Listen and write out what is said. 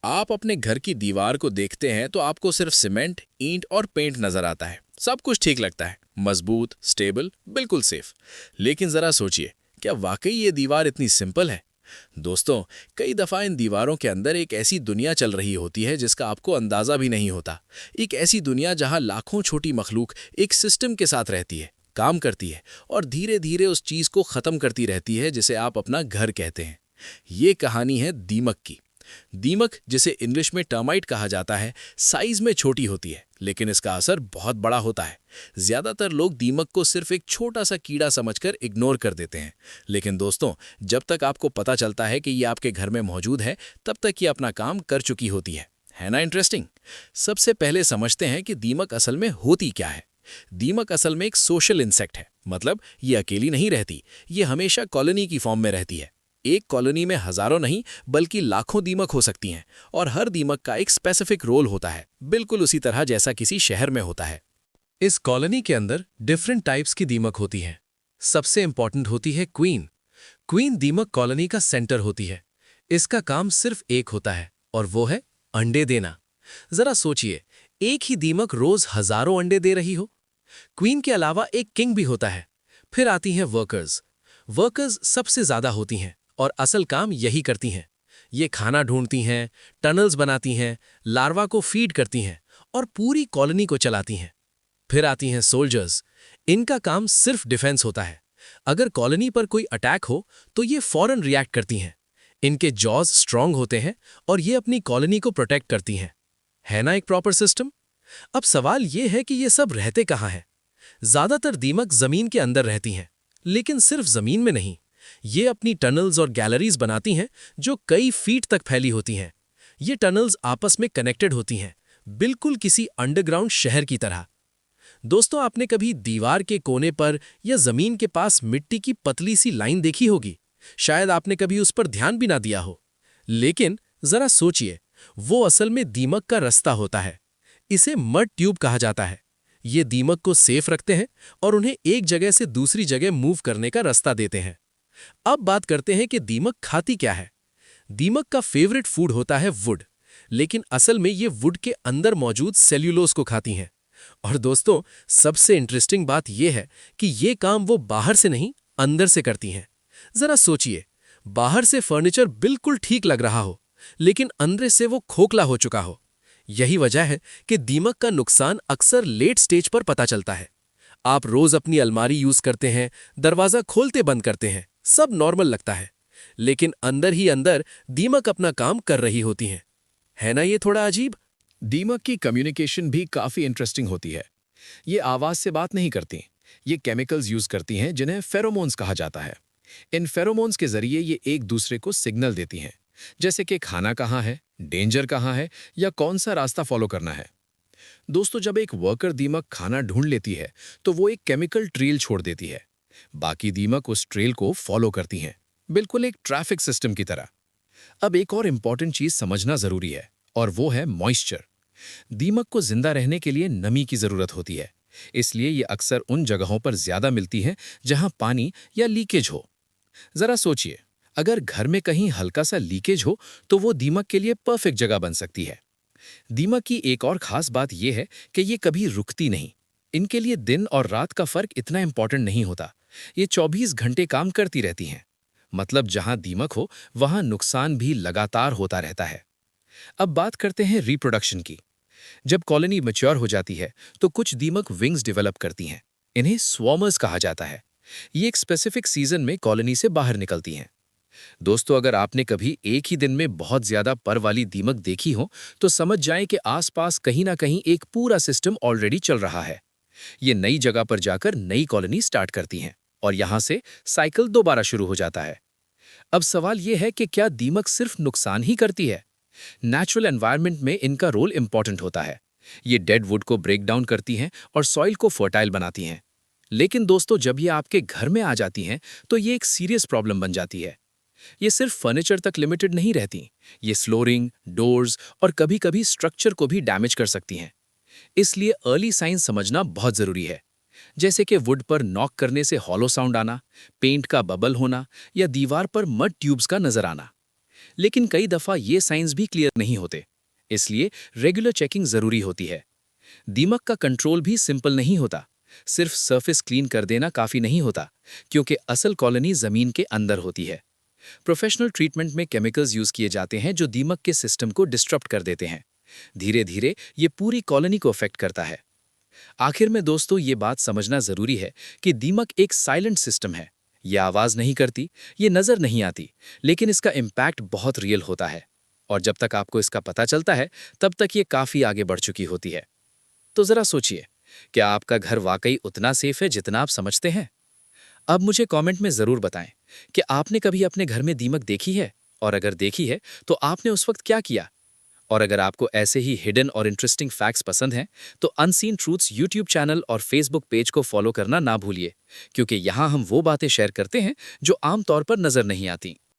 आप अपने घर की दीवार को देखते हैं तो आपको सिर्फ सीमेंट, ईंट और पेंट नजर आता है। सब कुछ ठीक लगता है, मजबूत, स्टेबल, बिल्कुल सेफ। लेकिन जरा सोचिए, क्या वाकई ये दीवार इतनी सिंपल है? दोस्तों, कई दफा इन दीवारों के अंदर एक ऐसी दुनिया चल रही होती है जिसका आपको अंदाजा भी नहीं होता। एक ऐसी दुनिया जहां लाखों छोटी मखलूक एक सिस्टम के साथ रहती है, काम करती है और धीरे धीरे उस चीज को खत्म करती रहती है जिसे आप अपना घर कहते हैं। ये कहानी है दीमक की। दीमक, जिसे इंग्लिश में टर्माइट कहा जाता है, साइज में छोटी होती है लेकिन इसका असर बहुत बड़ा होता है। ज्यादातर लोग दीमक को सिर्फ एक छोटा सा कीड़ा समझकर इग्नोर कर देते हैं। लेकिन दोस्तों, जब तक आपको पता चलता है कि ये आपके घर में मौजूद है, तब तक ये अपना काम कर चुकी होती है ना इंटरेस्टिंग? सबसे पहले समझते हैं कि दीमक असल में होती क्या है। दीमक असल में एक सोशल इंसेक्ट है, मतलब ये अकेली नहीं रहती, ये हमेशा कॉलोनी की फॉर्म में रहती है। एक कॉलोनी में हजारों नहीं बल्कि लाखों दीमक हो सकती हैं और हर दीमक का एक स्पेसिफिक रोल होता है, बिल्कुल उसी तरह जैसा किसी शहर में होता है। इस कॉलोनी के अंदर डिफरेंट टाइप्स की दीमक होती हैं। सबसे इंपॉर्टेंट होती है क्वीन। क्वीन दीमक कॉलोनी का सेंटर होती है। इसका काम सिर्फ एक होता है और वो है अंडे देना। जरा सोचिए, एक ही दीमक रोज हजारों अंडे दे रही हो। क्वीन के अलावा एक किंग भी होता है। फिर आती हैं वर्कर्स। वर्कर्स सबसे ज्यादा होती हैं और असल काम यही करती हैं। ये खाना ढूंढती हैं, टनल्स बनाती हैं, लार्वा को फीड करती हैं और पूरी कॉलोनी को चलाती हैं। फिर आती हैं सोल्जर्स। इनका काम सिर्फ डिफेंस होता है। अगर कॉलोनी पर कोई अटैक हो तो ये फौरन रिएक्ट करती हैं। इनके जॉज स्ट्रांग होते हैं और ये अपनी कॉलोनी को प्रोटेक्ट करती हैं। है ना एक प्रॉपर सिस्टम? अब सवाल ये है कि ये सब रहते कहाँ हैं? ज्यादातर दीमक जमीन के अंदर रहती हैं, लेकिन सिर्फ जमीन में नहीं। ये अपनी टनल्स और गैलरीज बनाती हैं जो कई फीट तक फैली होती हैं। ये टनल्स आपस में कनेक्टेड होती हैं, बिल्कुल किसी अंडरग्राउंड शहर की तरह। दोस्तों, आपने कभी दीवार के कोने पर या जमीन के पास मिट्टी की पतली सी लाइन देखी होगी। शायद आपने कभी उस पर ध्यान भी ना दिया हो। लेकिन जरा सोचिए, वो असल में दीमक का रास्ता होता है। इसे मड ट्यूब कहा जाता है। ये दीमक को सेफ रखते हैं और उन्हें एक जगह से दूसरी जगह मूव करने का रास्ता देते हैं। अब बात करते हैं कि दीमक खाती क्या है। दीमक का फेवरेट फूड होता है वुड, लेकिन असल में ये वुड के अंदर मौजूद सेल्यूलोज को खाती हैं। और दोस्तों, सबसे इंटरेस्टिंग बात यह है कि ये काम वो बाहर से नहीं, अंदर से करती हैं। जरा सोचिए, बाहर से फर्नीचर बिल्कुल ठीक लग रहा हो, लेकिन अंदर से वो खोखला हो चुका हो। यही वजह है कि दीमक का नुकसान अक्सर लेट स्टेज पर पता चलता है। आप रोज अपनी अलमारी यूज करते हैं, दरवाजा खोलते बंद करते हैं, सब नॉर्मल लगता है, लेकिन अंदर ही अंदर दीमक अपना काम कर रही होती हैं। है ना ये थोड़ा अजीब? दीमक की कम्युनिकेशन भी काफी इंटरेस्टिंग होती है। ये आवाज से बात नहीं करती, ये केमिकल्स यूज करती हैं जिन्हें फेरोमोन्स कहा जाता है। इन फेरोमोन्स के जरिए ये एक दूसरे को सिग्नल देती हैं, जैसे कि खाना कहाँ है, डेंजर कहाँ है या कौन सा रास्ता फॉलो करना है। दोस्तों, जब एक वर्कर दीमक खाना ढूंढ लेती है तो वो एक केमिकल ट्रेल छोड़ देती है। बाकी दीमक उस ट्रेल को फॉलो करती हैं, बिल्कुल एक ट्रैफिक सिस्टम की तरह। अब एक और इंपॉर्टेंट चीज समझना जरूरी है और वो है मॉइस्चर। दीमक को जिंदा रहने के लिए नमी की जरूरत होती है, इसलिए ये अक्सर उन जगहों पर ज्यादा मिलती है जहां पानी या लीकेज हो। जरा सोचिए, अगर घर में कहीं हल्का सा लीकेज हो तो वो दीमक के लिए परफेक्ट जगह बन सकती है। दीमक की एक और खास बात यह है कि ये कभी रुकती नहीं। इनके लिए दिन और रात का फर्क इतना इंपॉर्टेंट नहीं होता। ये 24 घंटे काम करती रहती हैं। मतलब जहां दीमक हो वहां नुकसान भी लगातार होता रहता है। अब बात करते हैं रिप्रोडक्शन की। जब कॉलोनी मैच्योर हो जाती है तो कुछ दीमक विंग्स डेवलप करती हैं। इन्हें स्वॉर्मर्स कहा जाता है। ये एक स्पेसिफिक सीजन में कॉलोनी से बाहर निकलती हैं। दोस्तों, अगर आपने कभी एक ही दिन में बहुत ज्यादा पर वाली दीमक देखी हो तो समझ जाएं कि आसपास कहीं ना कहीं एक पूरा सिस्टम ऑलरेडी चल रहा है। ये नई जगह पर जाकर नई कॉलोनी स्टार्ट करती हैं और यहां से साइकिल दोबारा शुरू हो जाता है। अब सवाल यह है कि क्या दीमक सिर्फ नुकसान ही करती है? नेचुरल एनवायरनमेंट में इनका रोल इंपॉर्टेंट होता है। ये डेड वुड को ब्रेक डाउन करती हैं और सॉइल को फर्टाइल बनाती हैं। लेकिन दोस्तों, जब ये आपके घर में आ जाती हैं तो ये एक सीरियस प्रॉब्लम बन जाती है। ये सिर्फ फर्नीचर तक लिमिटेड नहीं रहती, ये फ्लोरिंग, डोर्स और कभी-कभी स्ट्रक्चर को भी डैमेज कर सकती हैं। इसलिए अर्ली साइंस समझना बहुत जरूरी है, जैसे कि वुड पर नॉक करने से हॉलो साउंड आना, पेंट का बबल होना या दीवार पर मड ट्यूब्स का नजर आना। लेकिन कई दफ़ा ये साइंस भी क्लियर नहीं होते, इसलिए रेगुलर चेकिंग ज़रूरी होती है। दीमक का कंट्रोल भी सिंपल नहीं होता। सिर्फ सरफेस क्लीन कर देना काफ़ी नहीं होता, क्योंकि असल कॉलोनी ज़मीन के अंदर होती है। प्रोफेशनल ट्रीटमेंट में केमिकल्स यूज़ किए जाते हैं जो दीमक के सिस्टम को डिस्टर्ब कर देते हैं। धीरे धीरे ये पूरी कॉलोनी को अफेक्ट करता है। आखिर में दोस्तों, ये बात समझना ज़रूरी है कि दीमक एक साइलेंट सिस्टम है। ये आवाज़ नहीं करती, ये नज़र नहीं आती, लेकिन इसका इम्पैक्ट बहुत रियल होता है। और जब तक आपको इसका पता चलता है, तब तक ये काफ़ी आगे बढ़ चुकी होती है। तो ज़रा सोचिए, क्या आपका घर वाकई उतना सेफ है जितना आप समझते हैं? अब मुझे कमेंट में ज़रूर बताएं कि आपने कभी अपने घर में दीमक देखी है, और अगर देखी है तो आपने उस वक्त क्या किया। और अगर आपको ऐसे ही हिडन और इंटरेस्टिंग फैक्ट्स पसंद हैं, तो अनसीन ट्रूथ्स यूट्यूब चैनल और फेसबुक पेज को फॉलो करना ना भूलिए, क्योंकि यहाँ हम वो बातें शेयर करते हैं जो आम तौर पर नज़र नहीं आती।